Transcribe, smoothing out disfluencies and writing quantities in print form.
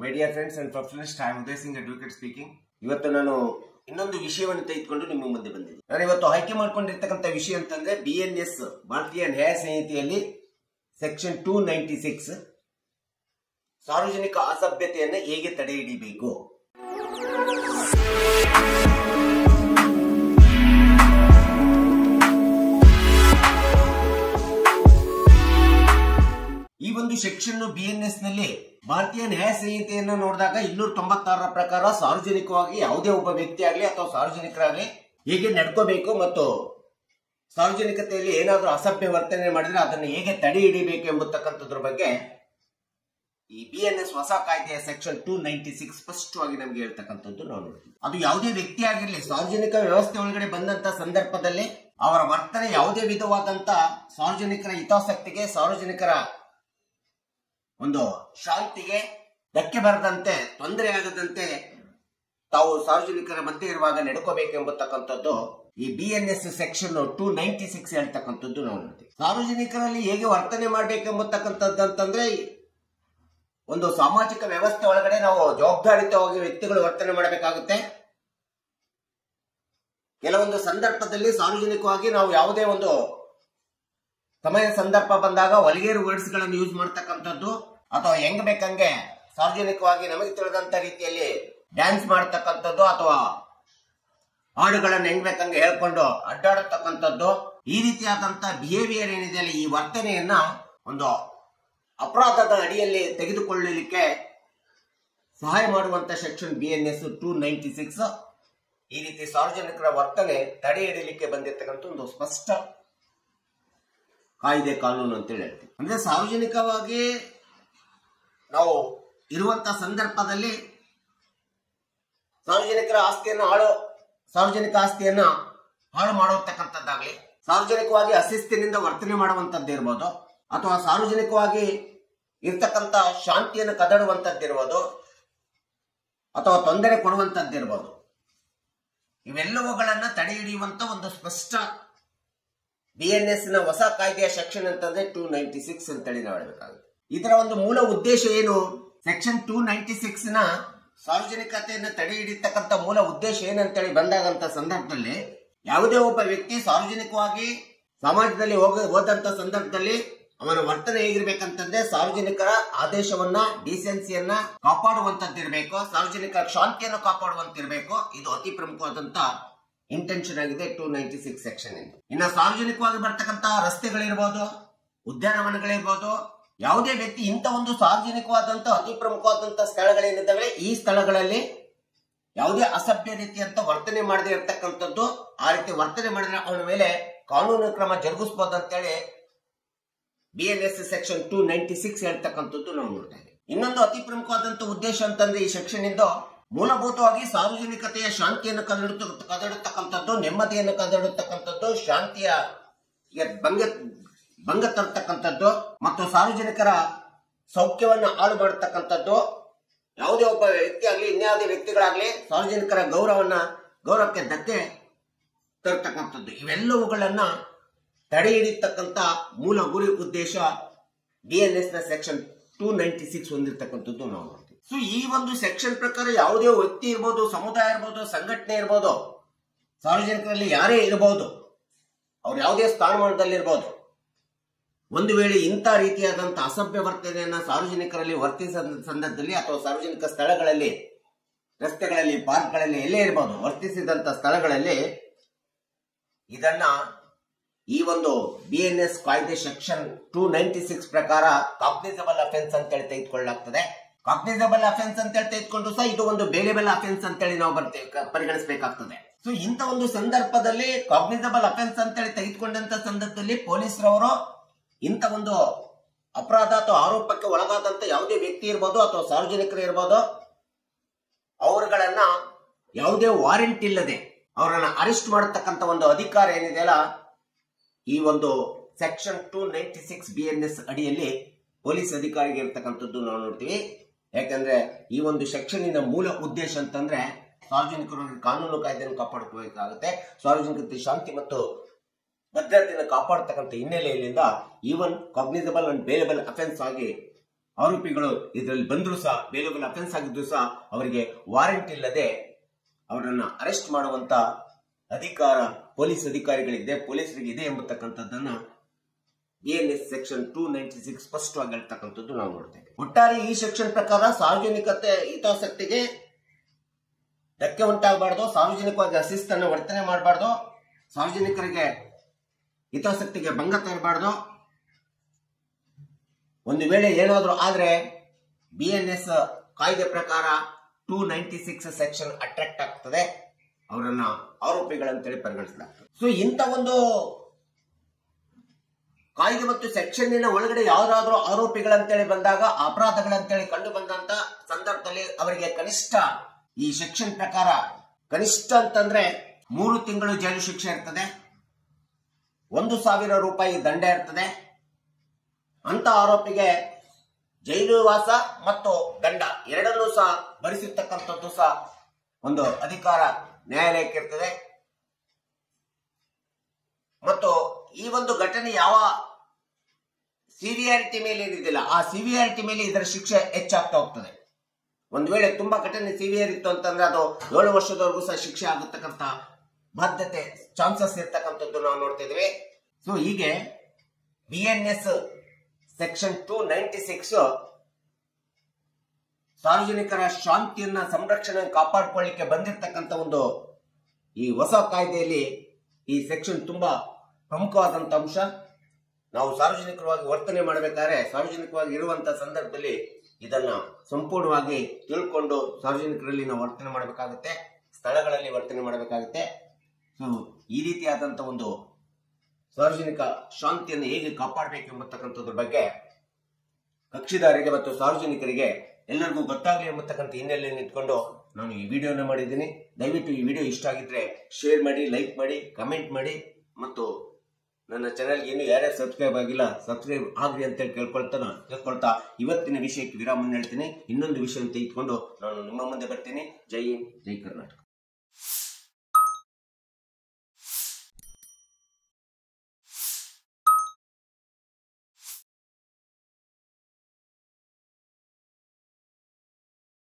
My dear friends and professionalist, I am Uday Singh, advocate speaking. ಇವತ್ತು ನಾನು ಇನ್ನೊಂದು ವಿಷಯವನ್ನು ತೆಗೆದುಕೊಂಡು ನಿಮ್ಮ ಮುಂದೆ ಬಂದಿದ್ದೀನಿ. ನಾನು ಇವತ್ತು ಆಯ್ಕೆ ಮಾಡಿಕೊಂಡಿರ್ತಕ್ಕಂಥ ವಿಷಯ ಅಂತಂದ್ರೆ BNS ಭಾರತೀಯ ನ್ಯಾಯ ಸಂಹಿತೆಯಲ್ಲಿ ಸೆಕ್ಷನ್ 296 ಸಾರ್ವಜನಿಕ ಅಸಭ್ಯತೆಯನ್ನು ಹೇಗೆ ತಡೆ ಹಿಡಿಯಬೇಕು. ಈ ಒಂದು ಸೆಕ್ಷನ್ BNS ನಲ್ಲಿ ಭಾರತೀಯ ನ್ಯಾಯ ಸಂಹಿತೆಯನ್ನು ನೋಡಿದಾಗ 296ರ ಪ್ರಕಾರ ಸಾರ್ವಜನಿಕವಾಗಿ ಯಾವುದೇ ಒಬ್ಬ ವ್ಯಕ್ತಿ ಆಗಲಿ ಅಥವಾ ಸಾರ್ವಜನಿಕರಾಗಲಿ ಹೇಗೆ ನಡ್ಕೋಬೇಕು ಮತ್ತು ಸಾರ್ವಜನಿಕತೆಯಲ್ಲಿ ಏನಾದರೂ ಅಸಭ್ಯ ವರ್ತನೆ ಮಾಡಿದ್ರೆ ಅದನ್ನು ಹೇಗೆ ತಡೆ ಹಿಡಿಬೇಕು ಎಂಬತಕ್ಕಂಥದ್ರ ಬಗ್ಗೆ ಈ BNS ಹೊಸ ಕಾಯ್ದೆಯ ಸೆಕ್ಷನ್ 296 ಸ್ಪಷ್ಟವಾಗಿ ನಮಗೆ ಹೇಳ್ತಕ್ಕಂಥದ್ದು ನಾವು ನೋಡ್ತೀವಿ. ಅದು ಯಾವುದೇ ವ್ಯಕ್ತಿ ಆಗಿರಲಿ ಸಾರ್ವಜನಿಕ ವ್ಯವಸ್ಥೆ ಒಳಗಡೆ ಬಂದಂತ ಸಂದರ್ಭದಲ್ಲಿ ಅವರ ವರ್ತನೆ ಯಾವುದೇ ವಿಧವಾದಂತ ಸಾರ್ವಜನಿಕರ ಹಿತಾಸಕ್ತಿಗೆ, ಸಾರ್ವಜನಿಕರ ಒಂದು ಶಾಂತಿಗೆ ಧಕ್ಕೆ ಬರದಂತೆ, ತೊಂದರೆ ಆಗದಂತೆ ತಾವು ಸಾರ್ವಜನಿಕರ ಮಧ್ಯೆ ಇರುವಾಗ ನಡ್ಕೋಬೇಕೆಂಬತಕ್ಕಂಥದ್ದು ಈ BNS ಸೆಕ್ಷನ್ 296 ಹೇಳ್ತಕ್ಕಂಥದ್ದು ನಾವು ನೋಡ್ತೀವಿ. ಸಾರ್ವಜನಿಕರಲ್ಲಿ ಹೇಗೆ ವರ್ತನೆ ಮಾಡಬೇಕೆಂಬತಕ್ಕಂಥದ್ದು ಅಂತಂದ್ರೆ ಒಂದು ಸಾಮಾಜಿಕ ವ್ಯವಸ್ಥೆ ಒಳಗಡೆ ನಾವು ಜವಾಬ್ದಾರಿಯುತವಾಗಿ ವ್ಯಕ್ತಿಗಳು ವರ್ತನೆ ಮಾಡಬೇಕಾಗುತ್ತೆ. ಕೆಲವೊಂದು ಸಂದರ್ಭದಲ್ಲಿ ಸಾರ್ವಜನಿಕವಾಗಿ ನಾವು ಯಾವುದೇ ಒಂದು ಸಮಯ ಸಂದರ್ಭ ಬಂದಾಗ ವಲ್ಗೇರ್ ವರ್ಡ್ಸ್ ಗಳನ್ನು ಯೂಸ್ ಮಾಡ್ತಕ್ಕಂಥದ್ದು ಅಥವಾ ಹೆಂಗ್ ಬೇಕಂಗೆ ಸಾರ್ವಜನಿಕವಾಗಿ ನಮಗೆ ತಿಳಿದಂತ ರೀತಿಯಲ್ಲಿ ಡ್ಯಾನ್ಸ್ ಮಾಡ್ತಕ್ಕಂಥದ್ದು ಅಥವಾ ಹಾಡುಗಳನ್ನು ಹೆಂಗ್ ಬೇಕಂಗೆ ಹೇಳ್ಕೊಂಡು ಅಡ್ಡಾಡತಕ್ಕಂಥದ್ದು, ಈ ರೀತಿಯಾದಂತ ಬಿಹೇವಿಯರ್ ಏನಿದೆ ಈ ವರ್ತನೆಯನ್ನ ಒಂದು ಅಪರಾಧದ ಅಡಿಯಲ್ಲಿ ತೆಗೆದುಕೊಳ್ಳಲಿಕ್ಕೆ ಸಹಾಯ ಮಾಡುವಂತ ಸೆಕ್ಷನ್ BNS 296 ಈ ರೀತಿ ಸಾರ್ವಜನಿಕರ ವರ್ತನೆ ತಡೆ ಹಿಡಿಯಲಿಕ್ಕೆ ಬಂದಿರತಕ್ಕಂಥ ಒಂದು ಸ್ಪಷ್ಟ ಕಾಯ್ದೆ ಕಾನೂನು ಅಂತೇಳಿ ಹೇಳ್ತೀವಿ. ಅಂದ್ರೆ ಸಾರ್ವಜನಿಕವಾಗಿ ನಾವು ಇರುವಂತ ಸಂದರ್ಭದಲ್ಲಿ ಸಾರ್ವಜನಿಕ ಆಸ್ತಿಯನ್ನ ಹಾಳು ಮಾಡತಕ್ಕಂಥದ್ದಾಗ್ಲಿ, ಸಾರ್ವಜನಿಕವಾಗಿ ಅಶಿಸ್ತಿನಿಂದ ವರ್ತನೆ ಮಾಡುವಂತದ್ದು ಇರ್ಬೋದು, ಅಥವಾ ಸಾರ್ವಜನಿಕವಾಗಿ ಇರ್ತಕ್ಕಂಥ ಶಾಂತಿಯನ್ನು ಕದಡುವಂತದ್ದಿರ್ಬೋದು, ಅಥವಾ ತೊಂದರೆ ಕೊಡುವಂತದ್ದಿರ್ಬೋದು, ಇವೆಲ್ಲವುಗಳನ್ನ ತಡೆ ಹಿಡಿಯುವಂತ ಒಂದು ಸ್ಪಷ್ಟ BNS ನ ಹೊಸ ಕಾಯ್ದೆಯ ಸೆಕ್ಷನ್ ಅಂತಂದ್ರೆ 296 ಅಂತೇಳಿ ನಾವು ಹೇಳಬೇಕಾಗುತ್ತೆ. ಇದರ ಒಂದು ಮೂಲ ಉದ್ದೇಶ ಏನು? ಸೆಕ್ಷನ್ 296 ನ ಸಾರ್ವಜನಿಕತೆಯನ್ನು ತಡೆ ಹಿಡಿಯತಕ್ಕಂಥ ಮೂಲ ಉದ್ದೇಶ ಏನಂತೇಳಿ ಬಂದಾಗಂತ ಸಂದರ್ಭದಲ್ಲಿ ಯಾವುದೇ ಒಬ್ಬ ವ್ಯಕ್ತಿ ಸಾರ್ವಜನಿಕವಾಗಿ ಸಮಾಜದಲ್ಲಿ ಹೋದಂತ ಸಂದರ್ಭದಲ್ಲಿ ಅವನ ವರ್ತನೆ ಹೇಗಿರ್ಬೇಕಂತಂದ್ರೆ ಸಾರ್ವಜನಿಕರ ಆದೇಶವನ್ನ, ಡಿಸೆನ್ಸಿಯನ್ನ ಕಾಪಾಡುವಂತದ್ದಿರ್ಬೇಕು, ಸಾರ್ವಜನಿಕ ಶಾಂತಿಯನ್ನು ಕಾಪಾಡುವಂತಿರ್ಬೇಕು. ಇದು ಅತಿ ಪ್ರಮುಖವಾದಂತ ಇಂಟೆನ್ಷನ್ ಆಗಿದೆ 296 ಸೆಕ್ಷನ್ ಇಂದ. ಇನ್ನು ಸಾರ್ವಜನಿಕವಾಗಿ ಬರ್ತಕ್ಕಂತ ರಸ್ತೆಗಳಿರ್ಬೋದು, ಉದ್ಯಾನವನಗಳಿರ್ಬೋದು, ಯಾವುದೇ ವ್ಯಕ್ತಿ ಇಂಥ ಒಂದು ಸಾರ್ವಜನಿಕವಾದಂತ ಅತಿ ಪ್ರಮುಖವಾದಂತ ಸ್ಥಳಗಳೇನಿದ್ದಾವೆ ಈ ಸ್ಥಳಗಳಲ್ಲಿ ಯಾವುದೇ ಅಸಭ್ಯ ರೀತಿಯಂತ ವರ್ತನೆ ಮಾಡದೇ ಇರತಕ್ಕಂಥದ್ದು, ಆ ರೀತಿ ವರ್ತನೆ ಮಾಡಿದ್ರೆ ಅವನ ಮೇಲೆ ಕಾನೂನು ಕ್ರಮ ಜರುಗಿಸಬಹುದು ಅಂತೇಳಿ BNS ಸೆಕ್ಷನ್ 296 ಹೇಳ್ತಕ್ಕಂಥದ್ದು ನಾವು ನೋಡ್ತಾ ಇದ್ದೀವಿ. ಇನ್ನೊಂದು ಅತಿ ಪ್ರಮುಖವಾದಂತ ಉದ್ದೇಶ ಅಂತಂದ್ರೆ ಈ ಸೆಕ್ಷನ್ ಇಂದ ಮೂಲಭೂತವಾಗಿ ಸಾರ್ವಜನಿಕತೆಯ ಶಾಂತಿಯನ್ನು ಕದಡುತ್ತಕ್ಕಂಥದ್ದು, ನೆಮ್ಮದಿಯನ್ನು ಕದಡುತ್ತಕ್ಕಂಥದ್ದು, ಶಾಂತಿಯ ಭಂಗ ತರತಕ್ಕಂಥದ್ದು ಮತ್ತು ಸಾರ್ವಜನಿಕರ ಸೌಖ್ಯವನ್ನು ಹಾಳು ಮಾಡತಕ್ಕಂಥದ್ದು, ಯಾವುದೇ ಒಬ್ಬ ವ್ಯಕ್ತಿ ಆಗ್ಲಿ ಇನ್ಯಾವುದೇ ವ್ಯಕ್ತಿಗಳಾಗ್ಲಿ ಸಾರ್ವಜನಿಕರ ಗೌರವಕ್ಕೆ ಧಕ್ಕೆ ತರತಕ್ಕಂಥದ್ದು, ಇವೆಲ್ಲವುಗಳನ್ನ ತಡೆ ಹಿಡಿಯತಕ್ಕಂಥ ಮೂಲ ಗುರಿ ಉದ್ದೇಶ BNS ನ ಸೆಕ್ಷನ್ 296 ಹೊಂದಿರತಕ್ಕಂಥದ್ದು ನಾವು ನೋಡ್ತೀವಿ. ಸೊ ಈ ಒಂದು ಸೆಕ್ಷನ್ ಪ್ರಕಾರ ಯಾವುದೇ ವ್ಯಕ್ತಿ ಇರ್ಬೋದು, ಸಮುದಾಯ ಇರ್ಬೋದು, ಸಂಘಟನೆ ಇರ್ಬೋದು, ಸಾರ್ವಜನಿಕರಲ್ಲಿ ಯಾರೇ ಇರಬಹುದು, ಅವ್ರು ಯಾವುದೇ ಸ್ಥಾನಮಾನದಲ್ಲಿರ್ಬೋದು, ಒಂದು ವೇಳೆ ಇಂಥ ರೀತಿಯಾದಂತಹ ಅಸಭ್ಯ ವರ್ತನೆಯನ್ನ ಸಾರ್ವಜನಿಕರಲ್ಲಿ ವರ್ತಿಸಿದ ಸಂದರ್ಭದಲ್ಲಿ ಅಥವಾ ಸಾರ್ವಜನಿಕ ಸ್ಥಳಗಳಲ್ಲಿ, ರಸ್ತೆಗಳಲ್ಲಿ, ಪಾರ್ಕ್ಗಳಲ್ಲಿ ಎಲ್ಲೇ ಇರಬಹುದು ವರ್ತಿಸಿದಂತ ಸ್ಥಳಗಳಲ್ಲಿ ಇದನ್ನ ಈ ಒಂದು BNS ಕಾಯ್ದೆ ಸೆಕ್ಷನ್ 296 ಪ್ರಕಾರ ಕಾಗ್ನಿಸಬಲ್ ಅಫೆನ್ಸ್ ಅಂತೇಳಿ ತೆಗೆದುಕೊಳ್ಳಲಾಗ್ತದೆ. ಕಾಗ್ನಿಸಬಲ್ ಅಫೆನ್ಸ್ ಅಂತೇಳಿ ತೆಗೆದುಕೊಂಡು ಸಹ ಇದು ಒಂದು ಬೇಲೆಬಲ್ ಅಫೆನ್ಸ್ ಅಂತೇಳಿ ನಾವು ಪರಿಗಣಿಸಬೇಕಾಗ್ತದೆ. ಸೊ ಇಂಥ ಒಂದು ಸಂದರ್ಭದಲ್ಲಿ ಕಾಗ್ನಿಸಬಲ್ ಅಫೆನ್ಸ್ ಅಂತೇಳಿ ತೆಗೆದುಕೊಂಡಂತ ಸಂದರ್ಭದಲ್ಲಿ ಪೊಲೀಸರವರು ಇಂಥ ಒಂದು ಅಪರಾಧ ಅಥವಾ ಆರೋಪಕ್ಕೆ ಒಳಗಾದಂತ ಯಾವುದೇ ವ್ಯಕ್ತಿ ಇರ್ಬೋದು ಅಥವಾ ಸಾರ್ವಜನಿಕರು ಇರ್ಬೋದು, ಅವರುಗಳನ್ನ ಯಾವುದೇ ವಾರೆಂಟ್ ಇಲ್ಲದೆ ಅವರನ್ನ ಅರೆಸ್ಟ್ ಮಾಡತಕ್ಕಂಥ ಒಂದು ಅಧಿಕಾರ ಏನಿದೆಯಲ್ಲ ಈ ಒಂದು ಸೆಕ್ಷನ್ 296 BNS ಅಡಿಯಲ್ಲಿ ಪೊಲೀಸ್ ಅಧಿಕಾರಿಗೆ ಇರತಕ್ಕಂಥದ್ದು ನಾವು ನೋಡ್ತೀವಿ. ಯಾಕಂದ್ರೆ ಈ ಒಂದು ಸೆಕ್ಷನಿನ ಮೂಲ ಉದ್ದೇಶ ಅಂತಂದ್ರೆ ಸಾರ್ವಜನಿಕರು ಕಾನೂನು ಕಾಯ್ದೆಯನ್ನು ಕಾಪಾಡ್ಕೋಬೇಕಾಗುತ್ತೆ, ಸಾರ್ವಜನಿಕ ಶಾಂತಿ ಮತ್ತು ಭದ್ರತೆಯನ್ನು ಕಾಪಾಡತಕ್ಕಂಥ ಹಿನ್ನೆಲೆಯಲ್ಲಿಂದ even cognizable and bailable offence ಆಗಿ ಆರೋಪಿಗಳು ಇದರಲ್ಲಿ ಬಂದರೂ ಸಹ ಬೇಲೇಬಲ್ ಅಫೆನ್ಸ್ ಆಗಿದ್ದು ಸಹ ಅವರಿಗೆ ವಾರೆಂಟ್ ಇಲ್ಲದೆ ಅವರನ್ನ ಅರೆಸ್ಟ್ ಮಾಡುವಂತ ಅಧಿಕಾರ ಪೊಲೀಸ್ ಅಧಿಕಾರಿಗಳಿದೆ, ಪೊಲೀಸರಿಗೆ ಇದೆ ಎಂಬತಕ್ಕಂಥದ್ದನ್ನ BNS ಸೆಕ್ಷನ್ 296 ಸ್ಪಷ್ಟವಾಗಿ ಹೇಳ್ತಕ್ಕಂಥದ್ದು ನಾವು ನೋಡ್ತೇವೆ. ಒಟ್ಟಾರೆ ಈ ಸೆಕ್ಷನ್ ಪ್ರಕಾರ ಸಾರ್ವಜನಿಕತೆ ಹಿತಾಸಕ್ತಿಗೆ ಧಕ್ಕೆ ಉಂಟಾಗಬಾರ್ದು, ಸಾರ್ವಜನಿಕವಾಗಿ ಅಶಿಸ್ತನ್ನು ವರ್ತನೆ ಮಾಡಬಾರ್ದು, ಸಾರ್ವಜನಿಕರಿಗೆ ಹಿತಾಸಕ್ತಿಗೆ ಭಂಗ ತರಬಾರ್ದು. ಒಂದು ವೇಳೆ ಏನಾದರೂ ಆದ್ರೆ BNS ಕಾಯ್ದೆ ಪ್ರಕಾರ 296 ಸೆಕ್ಷನ್ ಅಟ್ರಾಕ್ಟ್ ಆಗ್ತದೆ, ಅವರನ್ನ ಆರೋಪಿಗಳಂತೇಳಿ ಪರಿಗಣಿಸಲಾಗ್ತದೆ. ಸೊ ಇಂಥ ಒಂದು ಕಾಯ್ದೆ ಮತ್ತು ಸೆಕ್ಷನ್ನಿನ ಒಳಗಡೆ ಯಾವ್ದಾದ್ರು ಆರೋಪಿಗಳಂತೇಳಿ ಬಂದಾಗ, ಅಪರಾಧಗಳಂತೇಳಿ ಕಂಡು ಬಂದಂತ ಸಂದರ್ಭದಲ್ಲಿ ಅವರಿಗೆ ಕನಿಷ್ಠ ಈ ಸೆಕ್ಷನ್ ಪ್ರಕಾರ ಕನಿಷ್ಠ ಅಂತಂದ್ರೆ 3 ತಿಂಗಳು ಜೈಲು ಶಿಕ್ಷೆ ಇರ್ತದೆ, 1,000 ರೂಪಾಯಿ ದಂಡ ಇರ್ತದೆ. ಅಂತ ಆರೋಪಿಗೆ ಜೈಲು ವಾಸ ಮತ್ತು ದಂಡ ಎರಡನ್ನೂ ಸಹ ಭರಿಸಿರ್ತಕ್ಕಂಥದ್ದು ಸಹ ಒಂದು ಅಧಿಕಾರ ನ್ಯಾಯಾಲಯಕ್ಕೆ ಇರ್ತದೆ. ಮತ್ತು ಈ ಒಂದು ಘಟನೆ ಯಾವ ಸಿವಿಯಾರಿಟಿ ಮೇಲೆ ಏನಿದಿಲ್ಲ, ಆ ಸಿವಿಯಾರಿಟಿ ಮೇಲೆ ಇದರ ಶಿಕ್ಷೆ ಹೆಚ್ಚಾಗ್ತಾ ಹೋಗ್ತದೆ. ಒಂದು ವೇಳೆ ತುಂಬಾ ಘಟನೆ ಸಿವಿಯರ್ ಇತ್ತು ಅಂತಂದ್ರೆ ಅದು 7 ವರ್ಷದವರೆಗೂ ಸಹ ಶಿಕ್ಷೆ ಆಗತಕ್ಕಂತ ಬಾಧ್ಯತೆ ಚಾನ್ಸಸ್ ಇರ್ತಕ್ಕಂಥದ್ದು ನಾವು ನೋಡ್ತಾ ಇದ್ದೀವಿ. ಸೊ ಹೀಗೆ BNS ಸೆಕ್ಷನ್ 296 ಸಾರ್ವಜನಿಕರ ಶಾಂತಿಯನ್ನ ಸಂರಕ್ಷಣೆ ಕಾಪಾಡಿಕೊಳ್ಳಿಕ್ಕೆ ಬಂದಿರತಕ್ಕಂಥ ಒಂದು ಈ ಹೊಸ ಕಾಯ್ದೆಯಲ್ಲಿ ಈ ಸೆಕ್ಷನ್ ತುಂಬಾ ಪ್ರಮುಖವಾದಂತ ಅಂಶ. ನಾವು ಸಾರ್ವಜನಿಕವಾಗಿ ವರ್ತನೆ ಮಾಡಬೇಕಾದ್ರೆ, ಸಾರ್ವಜನಿಕವಾಗಿ ಇರುವಂತಹ ಸಂದರ್ಭದಲ್ಲಿ ಇದನ್ನ ಸಂಪೂರ್ಣವಾಗಿ ತಿಳ್ಕೊಂಡು ಸಾರ್ವಜನಿಕರಲ್ಲಿ ನಾವು ವರ್ತನೆ ಮಾಡಬೇಕಾಗುತ್ತೆ, ಸ್ಥಳಗಳಲ್ಲಿ ವರ್ತನೆ ಮಾಡಬೇಕಾಗುತ್ತೆ. ಸೊ ಈ ರೀತಿಯಾದಂತ ಒಂದು ಸಾರ್ವಜನಿಕ ಶಾಂತಿಯನ್ನು ಹೇಗೆ ಕಾಪಾಡಬೇಕು ಎಂಬತಕ್ಕಂಥದ್ರ ಬಗ್ಗೆ ಕಕ್ಷಿದಾರರಿಗೆ ಮತ್ತು ಸಾರ್ವಜನಿಕರಿಗೆ ಎಲ್ಲರಿಗೂ ಗೊತ್ತಾಗಲಿ ಎಂಬತಕ್ಕಂಥ ಹಿನ್ನೆಲೆಯನ್ನು ಇಟ್ಕೊಂಡು ನಾನು ಈ ವಿಡಿಯೋನ ಮಾಡಿದ್ದೀನಿ. ದಯವಿಟ್ಟು ಈ ವಿಡಿಯೋ ಇಷ್ಟ ಆಗಿದ್ರೆ ಶೇರ್ ಮಾಡಿ, ಲೈಕ್ ಮಾಡಿ, ಕಮೆಂಟ್ ಮಾಡಿ, ಮತ್ತು ನನ್ನ ಚಾನೆಲ್ಗೆ ಇನ್ನೂ ಯಾರ್ಯಾರು ಸಬ್ಸ್ಕ್ರೈಬ್ ಆಗಿಲ್ಲ ಸಬ್ಸ್ಕ್ರೈಬ್ ಆಗ್ರಿ ಅಂತೇಳಿ ಕೇಳ್ಕೊಳ್ತಾ ಇವತ್ತಿನ ವಿಷಯಕ್ಕೆ ವಿರಾಮ ಹೇಳ್ತೀನಿ. ಇನ್ನೊಂದು ವಿಷಯ ತೆಗೆದುಕೊಂಡು ನಾನು ನಿಮ್ಮ ಮುಂದೆ ಬರ್ತೀನಿ. ಜೈ ಹಿಂದ್, ಜೈ ಕರ್ನಾಟಕ.